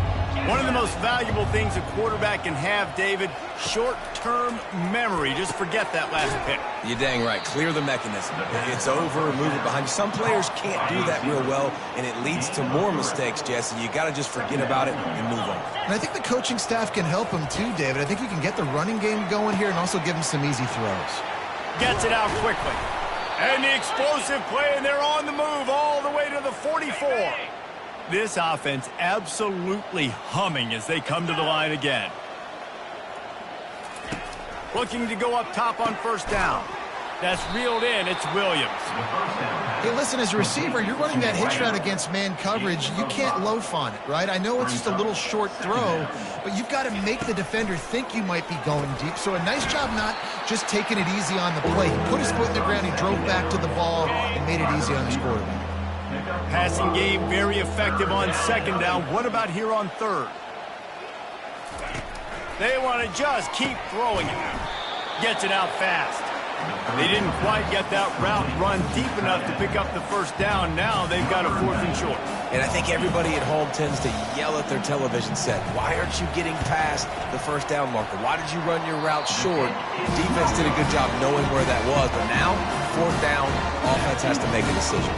One of the most valuable things a quarterback can have, David, short-term memory. Just forget that last pick. You're dang right. Clear the mechanism. It's over, move it behind you. Some players can't do that real well, and it leads to more mistakes, Jesse. You got to just forget about it and move on. And I think the coaching staff can help him too, David. I think you can get the running game going here and also give him some easy throws. Gets it out quickly. And the explosive play, and they're on the move all the way to the 44. This offense absolutely humming as they come to the line again. Looking to go up top on first down. That's reeled in. It's Williams. Hey, listen, as a receiver, you're running that hitch route against man coverage. You can't loaf on it, right? I know it's just a little short throw, but you've got to make the defender think you might be going deep. So a nice job not just taking it easy on the play. He put his foot in the ground, he drove back to the ball, and made it easy on his quarterback. Passing game very effective on second down. What about here on third? They want to just keep throwing it. Gets it out fast. They didn't quite get that route run deep enough to pick up the first down. Now they've got a 4th and short. And I think everybody at home tends to yell at their television set. Why aren't you getting past the first down marker? Why did you run your route short? Defense did a good job knowing where that was. But now, 4th down, offense has to make a decision.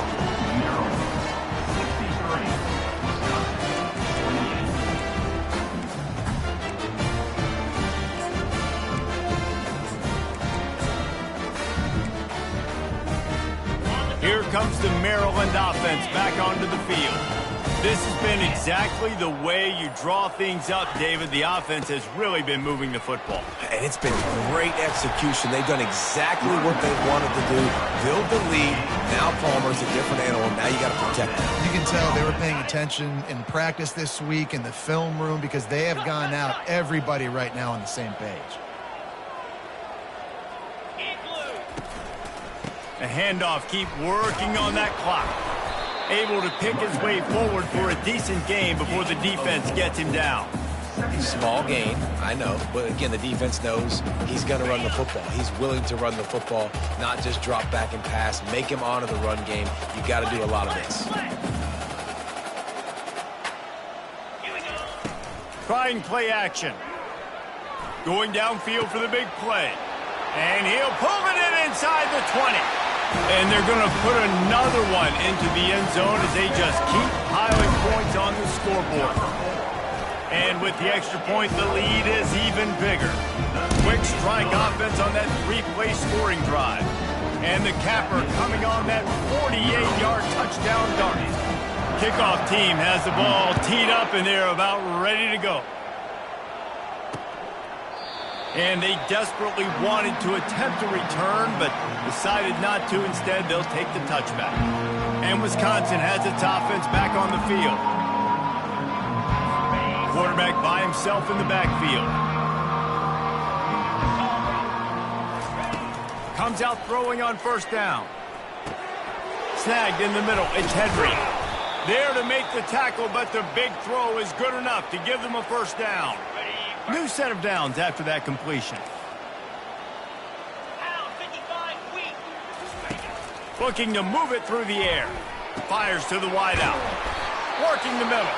Here comes the Maryland offense back onto the field. This has been exactly the way you draw things up, David. The offense has really been moving the football. And it's been great execution. They've done exactly what they wanted to do. Build the lead. Now Palmer's a different animal. Now you got to protect him. You can tell they were paying attention in practice this week in the film room because they have gone out, everybody right now on the same page. The handoff, keep working on that clock. Able to pick his way forward for a decent gain before the defense gets him down. Small gain, I know. But again, the defense knows he's going to run the football. He's willing to run the football, not just drop back and pass. Make him honor the run game. You got to do a lot of this. Trying play action. Going downfield for the big play. And he'll pull it in inside the 20. And they're going to put another one into the end zone as they just keep piling points on the scoreboard. And with the extra point, the lead is even bigger. Quick strike offense on that 3-play scoring drive. And the capper coming on that 48-yard touchdown dart. Kickoff team has the ball teed up, and they're about ready to go. And they desperately wanted to attempt a return, but decided not to. Instead, they'll take the touchback. And Wisconsin has its offense back on the field. Quarterback by himself in the backfield. Comes out throwing on first down. Snagged in the middle. It's Henry. There to make the tackle, but the big throw is good enough to give them a first down. New set of downs after that completion. Looking to move it through the air. Fires to the wideout. Working the middle.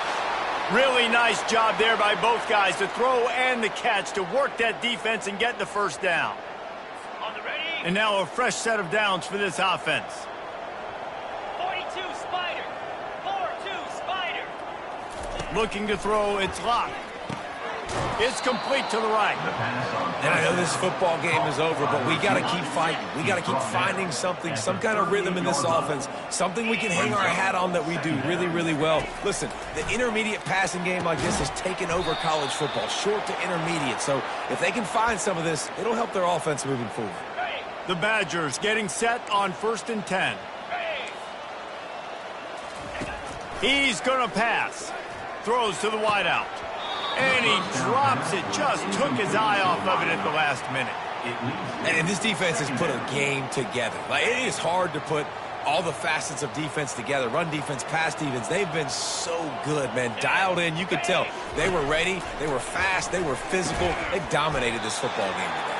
Really nice job there by both guys to throw and the catch to work that defense and get the first down. And now a fresh set of downs for this offense. 42 Spider. 4-2 Spider. Looking to throw, it's locked. It's complete to the right. And I know this football game is over, but we got to keep fighting. We got to keep finding something, some kind of rhythm in this offense, something we can hang our hat on that we do really, really well. Listen, the intermediate passing game like this has taken over college football, short to intermediate. So if they can find some of this, it'll help their offense moving forward. The Badgers getting set on 1st and 10. He's going to pass. Throws to the wideout. And he drops it. Just took his eye off of it at the last minute. And this defense has put a game together. Like, it is hard to put all the facets of defense together. Run defense, pass defense. They've been so good, man. Dialed in. You could tell they were ready. They were fast. They were physical. They dominated this football game today.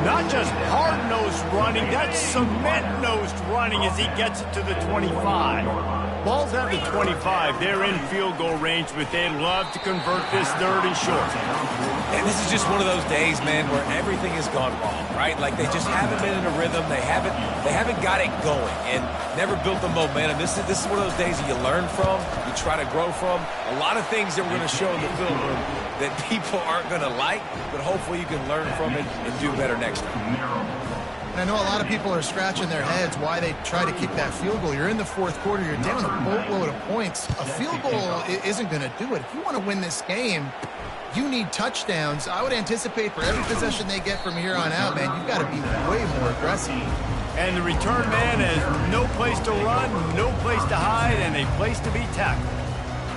Not just hard-nosed running, that's cement-nosed running as he gets it to the 25. Ball's at the 25. They're in field goal range, but they'd love to convert this 3rd and short. And this is just one of those days, man, where everything has gone wrong, right? Like, they just haven't been in a rhythm. They haven't got it going and never built the momentum. This is one of those days that you learn from, you try to grow from. A lot of things that we're going to show in the film room that people aren't going to like, but hopefully you can learn from it and do better next time. I know a lot of people are scratching their heads why they try to kick that field goal. You're in the 4th quarter. You're down a boatload of points. A field goal isn't going to do it. If you want to win this game, you need touchdowns. I would anticipate for every possession they get from here on out, man, you've got to be way more aggressive. And the return man has no place to run, no place to hide, and a place to be tackled.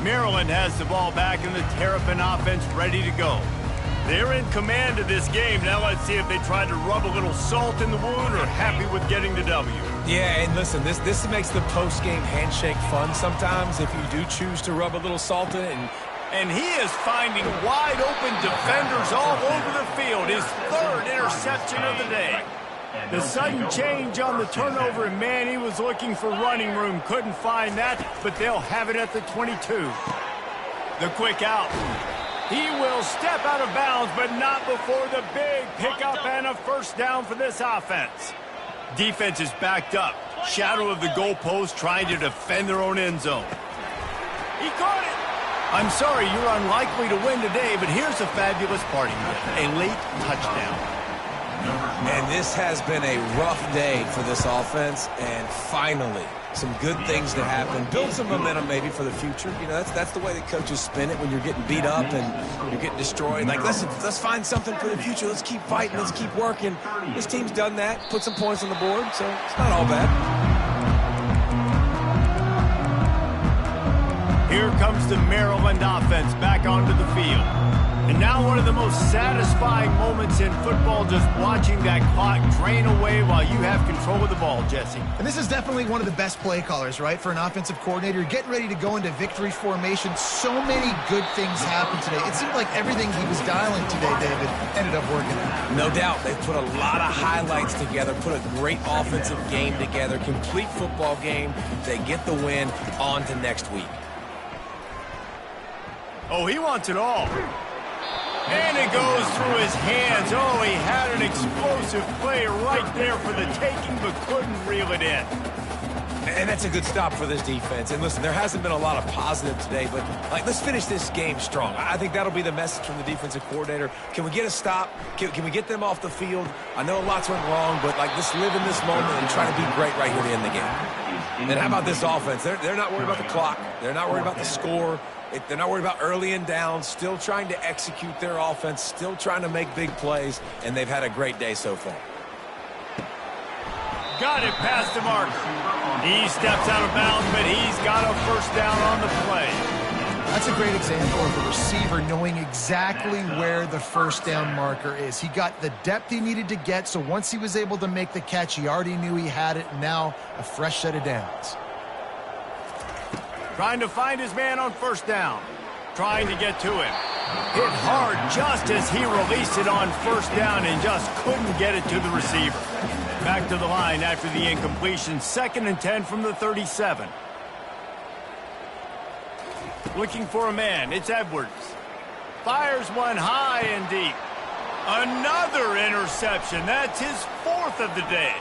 Maryland has the ball back in the Terrapin offense ready to go. They're in command of this game. Now let's see if they try to rub a little salt in the wound or happy with getting the W. Yeah, and listen, this makes the post-game handshake fun sometimes if you do choose to rub a little salt in it. And he is finding wide-open defenders all over the field. His 3rd interception of the day. The sudden change on the turnover, and man, he was looking for running room. Couldn't find that, but they'll have it at the 22. The quick out. He will step out of bounds, but not before the big pickup and a 1st down for this offense. Defense is backed up. Shadow of the goalpost trying to defend their own end zone. He caught it. I'm sorry, you're unlikely to win today, but here's a fabulous parting gift. A late touchdown. And this has been a rough day for this offense, and finally, some good things to happen. Build some momentum maybe for the future. You know, that's the way that coaches spin it when you're getting beat up and you're getting destroyed. Like, listen, let's find something for the future. Let's keep fighting. Let's keep working. This team's done that, put some points on the board, so it's not all bad. Here comes the Maryland offense back onto the field. And now one of the most satisfying moments in football, just watching that clock drain away while you have control of the ball, Jesse. And this is definitely one of the best play callers, right, for an offensive coordinator. Getting ready to go into victory formation. So many good things happened today. It seemed like everything he was dialing today, David, ended up working out. No doubt. They put a lot of highlights together, put a great offensive game together, complete football game. They get the win. On to next week. Oh, he wants it all. And it goes through his hands. Oh, he had an explosive play right there for the taking, but couldn't reel it in. And that's a good stop for this defense. And listen, there hasn't been a lot of positive today, but like, let's finish this game strong. I think that'll be the message from the defensive coordinator. Can we get a stop? Can we get them off the field? I know lots went wrong, but like, let's live in this moment and try to be great right here to end the game. And how about this offense? They're not worried about the clock. They're not worried about the score. They're not worried about early and down, still trying to execute their offense, still trying to make big plays, and they've had a great day so far. Got it past the marker. He steps out of bounds, but he's got a 1st down on the play. That's a great example of the receiver knowing exactly where the 1st down marker is. He got the depth he needed to get, so once he was able to make the catch, he already knew he had it, and now a fresh set of downs. Trying to find his man on 1st down. Trying to get to him. Hit hard just as he released it on 1st down and just couldn't get it to the receiver. Back to the line after the incompletion. 2nd and 10 from the 37. Looking for a man. It's Edwards. Fires one high and deep. Another interception. That's his 4th of the day.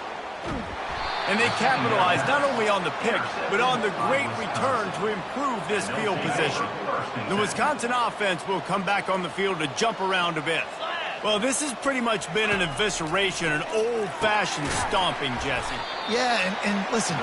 And they capitalized not only on the pick, but on the great return to improve this field position. The Wisconsin offense will come back on the field to jump around a bit. Well, this has pretty much been an evisceration, an old-fashioned stomping, Jesse. Yeah, and listen,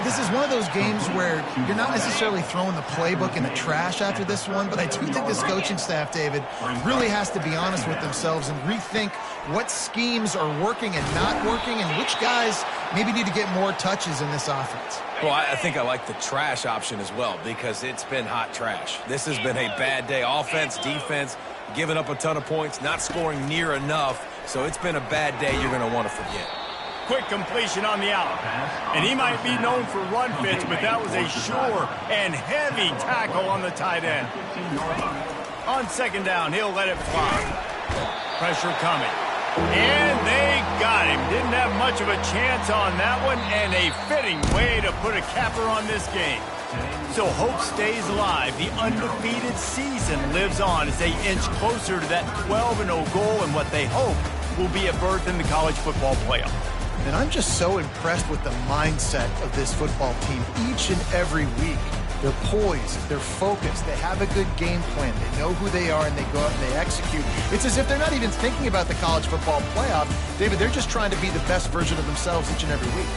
this is one of those games where you're not necessarily throwing the playbook in the trash after this one, but I do think this coaching staff, David, really has to be honest with themselves and rethink what schemes are working and not working and which guys maybe need to get more touches in this offense. Well, I think I like the trash option as well because it's been hot trash. This has been a bad day. Offense, defense, giving up a ton of points, not scoring near enough. So it's been a bad day you're going to want to forget. Quick completion on the out. And he might be known for run fits, but that was a sure and heavy tackle on the tight end. On 2nd down, he'll let it fly. Pressure coming. And they got him. Didn't have much of a chance on that one, and a fitting way to put a capper on this game. So hope stays alive. The undefeated season lives on as they inch closer to that 12-0 goal and what they hope will be a berth in the college football playoff. And I'm just so impressed with the mindset of this football team each and every week. They're poised, they're focused, they have a good game plan, they know who they are, and they go out and they execute. It's as if they're not even thinking about the college football playoff. David, they're just trying to be the best version of themselves each and every week.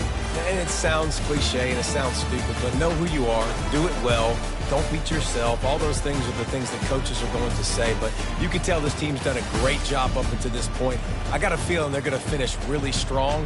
And it sounds cliche and it sounds stupid, but know who you are, do it well, don't beat yourself. All those things are the things that coaches are going to say, but you can tell this team's done a great job up until this point. I got a feeling they're going to finish really strong.